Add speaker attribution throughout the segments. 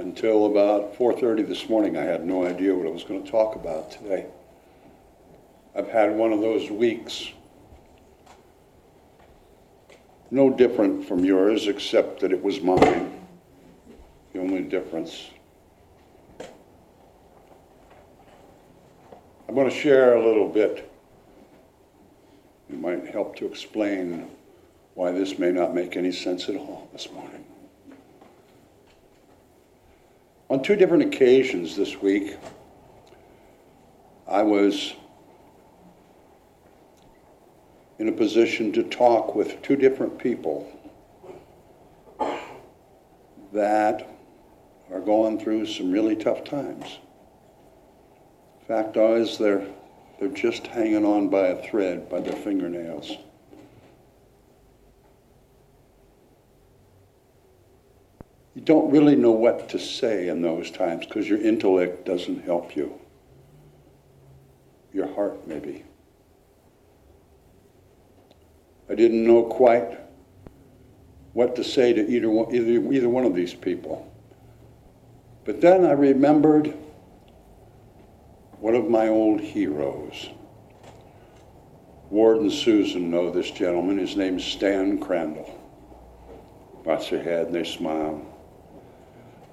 Speaker 1: Until about 4:30 this morning, I had no idea what I was going to talk about today. I've had one of those weeks, no different from yours, except that it was mine. The only difference. I'm going to share a little bit. It might help to explain why this may not make any sense at all this morning. On two different occasions this week, I was in a position to talk with two different people that are going through some really tough times. Fact is, they're just hanging on by a thread, by their fingernails. You don't really know what to say in those times because your intellect doesn't help you. Your heart, maybe. I didn't know quite what to say to either one of these people. But then I remembered one of my old heroes. Ward and Susan know this gentleman. His name's Stan Crandall. Bots their head and they smile.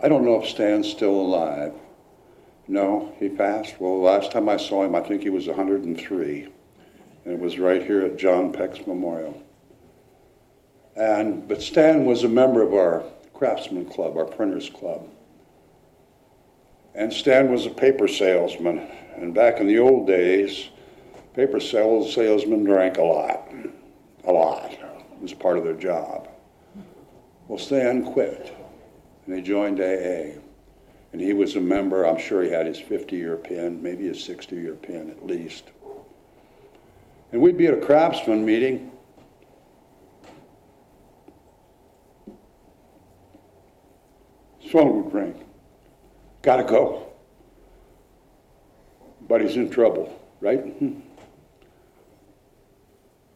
Speaker 1: I don't know if Stan's still alive. No, he passed. Well, the last time I saw him, I think he was 103. And it was right here at John Peck's Memorial. But Stan was a member of our craftsman club, our printers club. And Stan was a paper salesman. And back in the old days, paper salesmen drank a lot. A lot. It was part of their job. Well, Stan quit. And he joined AA. And he was a member. I'm sure he had his 50-year pin, maybe his 60-year pin at least. And we'd be at a craftsman meeting. His phone would ring. Gotta go. Buddy's in trouble, right?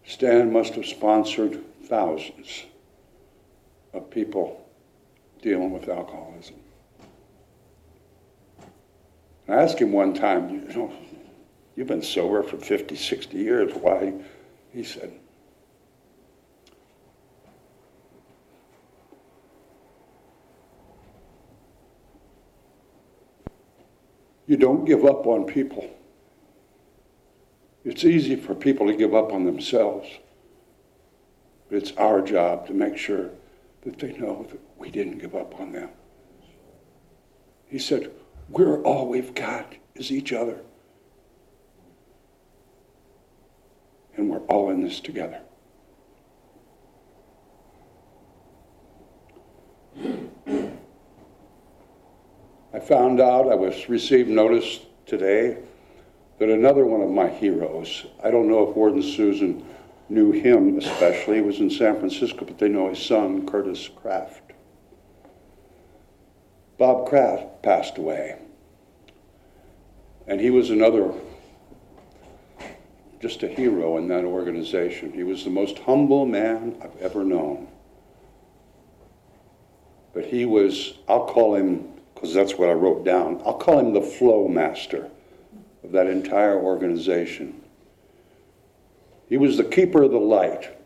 Speaker 1: Stan must have sponsored thousands of people dealing with alcoholism. I asked him one time, you've been sober for 50, 60 years. Why? He said, you don't give up on people. It's easy for people to give up on themselves, but it's our job to make sure that they know that we didn't give up on them. He said, we're all we've got is each other. And we're all in this together. I found out, received notice today that another one of my heroes, I don't know if Ward and Susan knew him especially, he was in San Francisco, but they know his son, Curtis Kraft. Bob Kraft passed away. And he was another, just a hero in that organization. He was the most humble man I've ever known. But he was, I'll call him, because that's what I wrote down, I'll call him the flow master of that entire organization. He was the keeper of the light.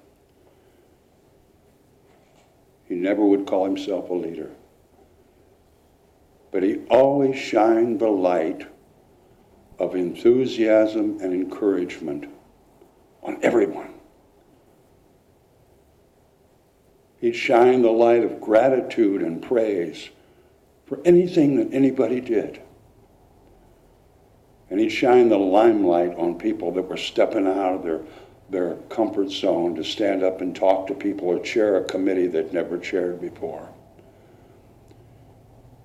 Speaker 1: He never would call himself a leader. But he always shined the light of enthusiasm and encouragement on everyone. He'd shine the light of gratitude and praise for anything that anybody did. And he'd shine the limelight on people that were stepping out of their comfort zone to stand up and talk to people or chair a committee they'd never chaired before.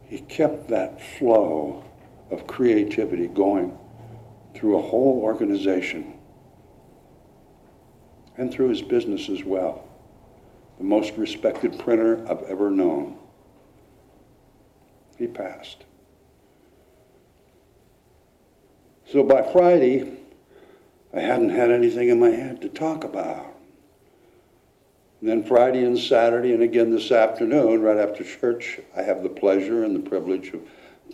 Speaker 1: He kept that flow of creativity going through a whole organization and through his business as well. The most respected printer I've ever known. He passed. So by Friday, I hadn't had anything in my head to talk about. And then Friday and Saturday, and again this afternoon, right after church, I have the pleasure and the privilege of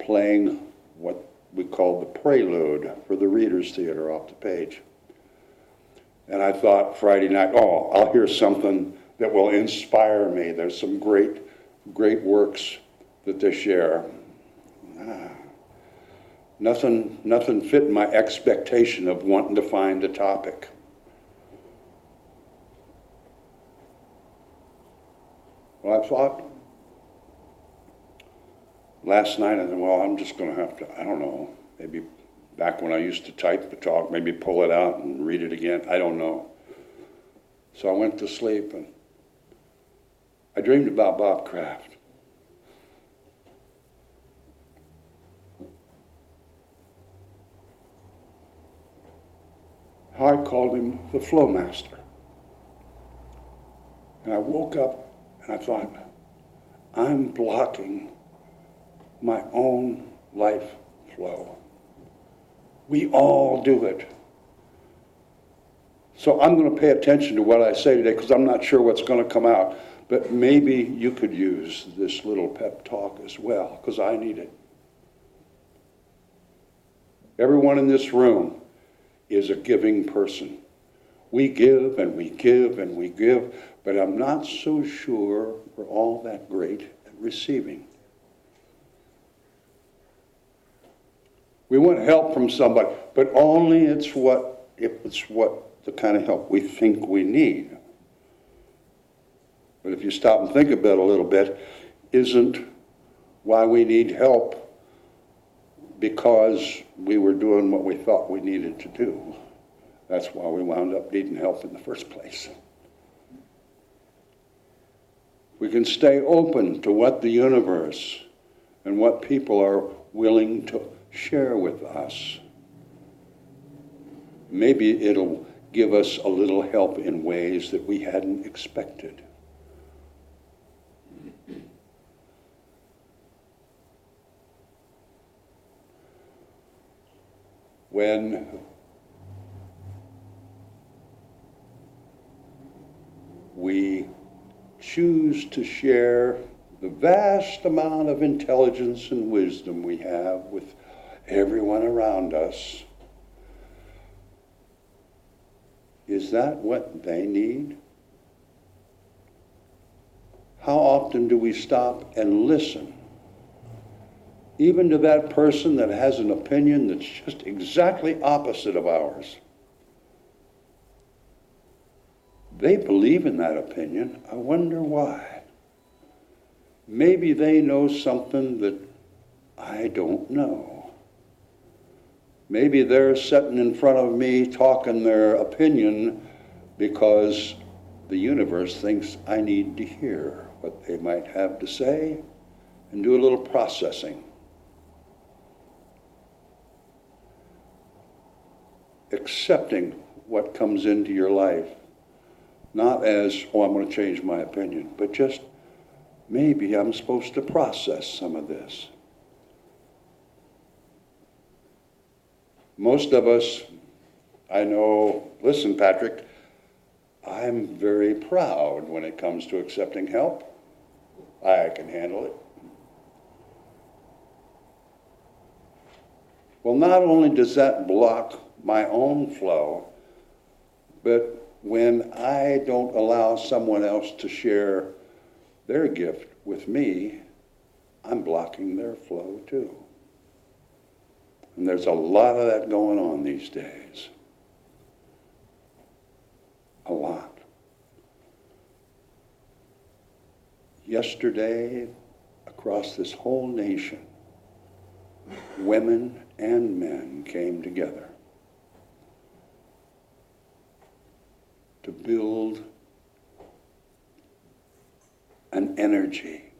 Speaker 1: playing what we call the prelude for the Readers Theater off the page. And I thought Friday night, oh, I'll hear something that will inspire me. There's some great works that they share. Nothing fit my expectation of wanting to find a topic. Well, I thought last night, I thought, well, I'm just going to have to, I don't know, maybe back when I used to type the talk, maybe pull it out and read it again. I don't know. So I went to sleep and I dreamed about Bob Kraft. I called him the Flow Master. And I woke up and I thought, I'm blocking my own life flow. We all do it. So I'm going to pay attention to what I say today because I'm not sure what's going to come out. But maybe you could use this little pep talk as well because I need it. Everyone in this room is a giving person. We give and we give and we give, but I'm not so sure we're all that great at receiving. We want help from somebody, but only if it's what the kind of help we think we need. But if you stop and think about it a little bit, isn't why we need help because we were doing what we thought we needed to do. That's why we wound up needing help in the first place. We can stay open to what the universe and what people are willing to share with us. Maybe it'll give us a little help in ways that we hadn't expected. When we choose to share the vast amount of intelligence and wisdom we have with everyone around us, is that what they need? How often do we stop and listen? Even to that person that has an opinion that's just exactly opposite of ours. They believe in that opinion. I wonder why. Maybe they know something that I don't know. Maybe they're sitting in front of me talking their opinion because the universe thinks I need to hear what they might have to say and do a little processing. Accepting what comes into your life, not as, oh, I'm going to change my opinion, but just maybe I'm supposed to process some of this. Most of us, I know, listen, Patrick, I'm very proud when it comes to accepting help. I can handle it. Well, not only does that block my own flow, but when I don't allow someone else to share their gift with me, I'm blocking their flow too. And there's a lot of that going on these days. A lot. Yesterday, across this whole nation, women and men came together to build an energy,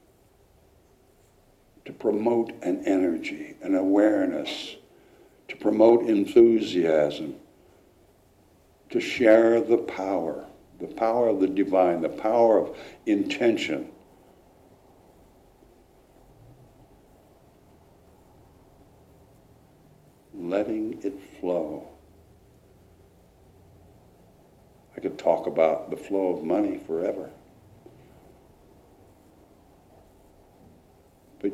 Speaker 1: to promote an energy, an awareness, to promote enthusiasm, to share the power of the divine, the power of intention. Letting it flow. I could talk about the flow of money forever. But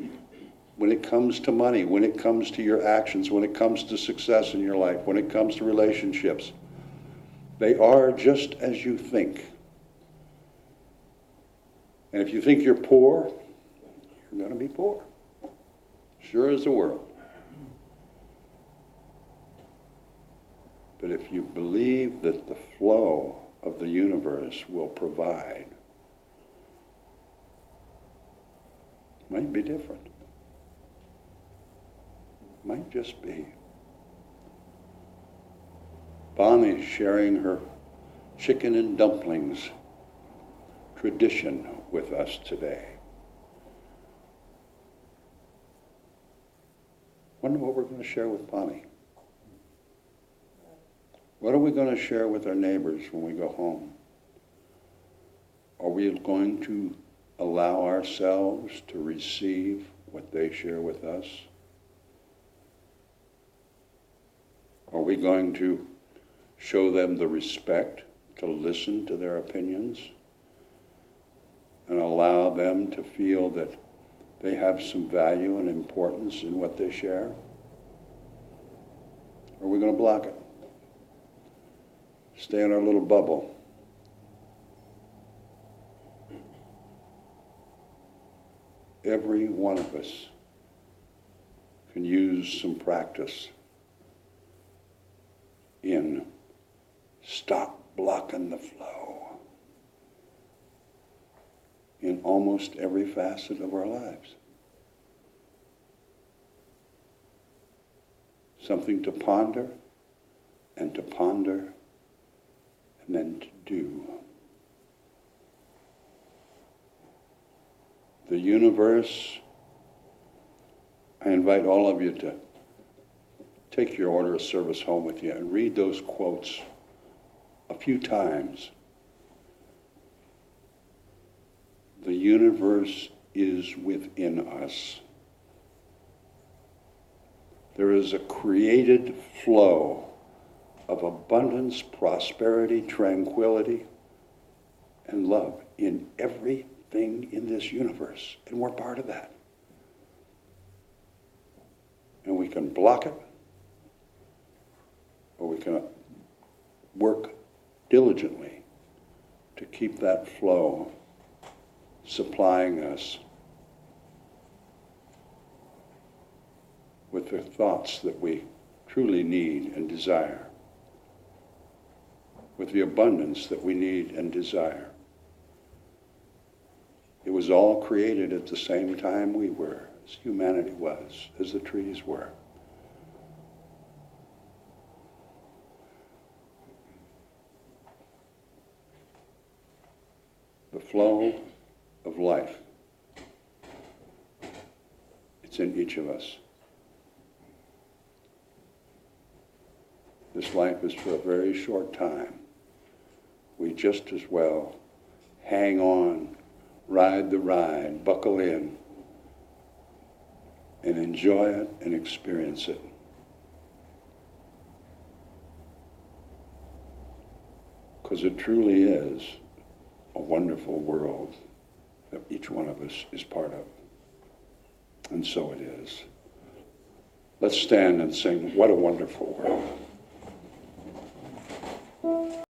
Speaker 1: when it comes to money, when it comes to your actions, when it comes to success in your life, when it comes to relationships, they are just as you think. And if you think you're poor, you're going to be poor. Sure as the world. But if you believe that the flow of the universe will provide, it might be different. It might just be. Bonnie sharing her chicken and dumplings tradition with us today. Wonder what we're going to share with Bonnie. What are we going to share with our neighbors when we go home? Are we going to allow ourselves to receive what they share with us? Are we going to show them the respect to listen to their opinions and allow them to feel that they have some value and importance in what they share? Or are we going to block it? Stay in our little bubble. Every one of us can use some practice in stop blocking the flow in almost every facet of our lives. Something to ponder and to ponder and then to do. The universe, I invite all of you to take your order of service home with you and read those quotes a few times. The universe is within us. There is a created flow of abundance, prosperity, tranquility, and love in everything in this universe, and we're part of that. And we can block it, or we can work diligently to keep that flow supplying us with the thoughts that we truly need and desire, with the abundance that we need and desire. It was all created at the same time we were, as humanity was, as the trees were. The flow of life, it's in each of us. This life is for a very short time. We just as well hang on, ride the ride, buckle in, and enjoy it and experience it. Because it truly is a wonderful world that each one of us is part of. And so it is. Let's stand and sing, "What a Wonderful World."